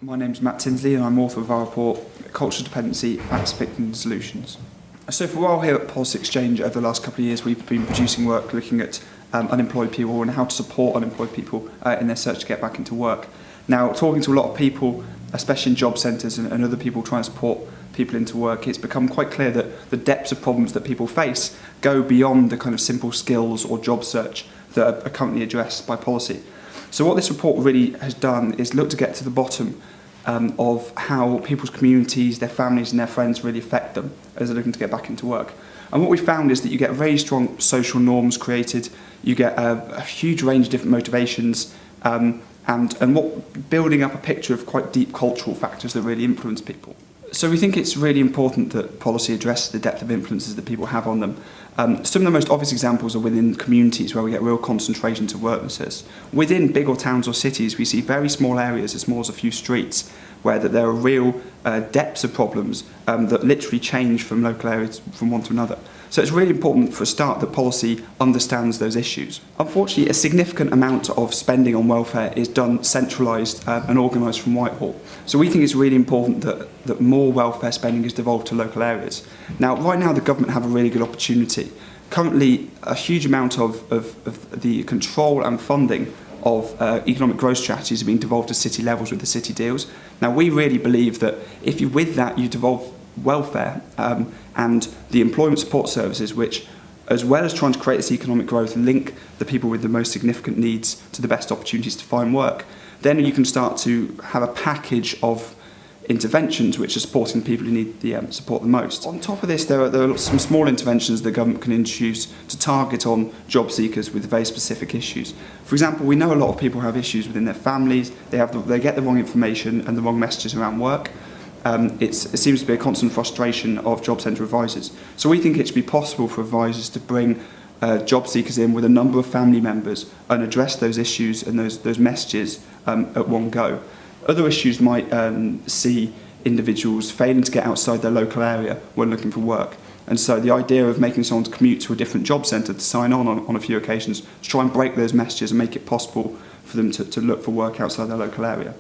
My name's Matt Tinsley and I'm author of our report, Cultural Dependency, Facts, Victims, Solutions. So for a while here at Policy Exchange, over the last couple of years, we've been producing work looking at unemployed people and how to support unemployed people in their search to get back into work. Now, talking to a lot of people, especially in job centres and other people trying to support people into work, it's become quite clear that the depths of problems that people face go beyond the kind of simple skills or job search that are currently addressed by policy. So what this report really has done is look to get to the bottom of how people's communities, their families and their friends really affect them as they're looking to get back into work. And what we found is that you get very strong social norms created, you get a huge range of different motivations, and building up a picture of quite deep cultural factors that really influence people. So we think it's really important that policy address the depth of influences that people have on them. Some of the most obvious examples are within communities where we get real concentrations of workforces. Within big or towns or cities, we see very small areas, as small as a few streets, where there are real depths of problems that literally change from local areas from one to another. So it's really important for a start that policy understands those issues. Unfortunately, a significant amount of spending on welfare is done centralised and organised from Whitehall. So we think it's really important that more welfare spending is devolved to local areas. Now, right now the government have a really good opportunity. Currently, a huge amount of the control and funding of economic growth strategies are being devolved to city levels with the city deals. Now, we really believe that if you, with that, you devolve welfare and the employment support services, which, as well as trying to create this economic growth, link the people with the most significant needs to the best opportunities to find work, then you can start to have a package of interventions which are supporting people who need the support the most. On top of this, there are some small interventions the government can introduce to target on job seekers with very specific issues. For example, we know a lot of people have issues within their families, they get the wrong information and the wrong messages around work. It seems to be a constant frustration of job centre advisors. So we think it should be possible for advisors to bring job seekers in with a number of family members and address those issues and those messages at one go. Other issues might see individuals failing to get outside their local area when looking for work. And so the idea of making someone to commute to a different job centre to sign on a few occasions to try and break those messages and make it possible for them to look for work outside their local area.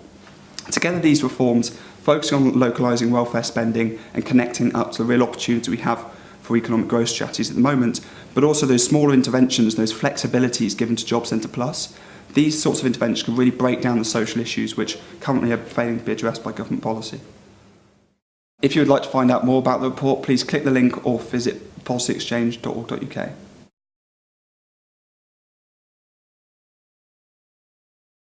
Together, these reforms, focusing on localising welfare spending and connecting up to the real opportunity we have for economic growth strategies at the moment, but also those smaller interventions, those flexibilities given to Job Centre Plus, these sorts of interventions can really break down the social issues which currently are failing to be addressed by government policy. If you would like to find out more about the report, please click the link or visit policyexchange.org.uk.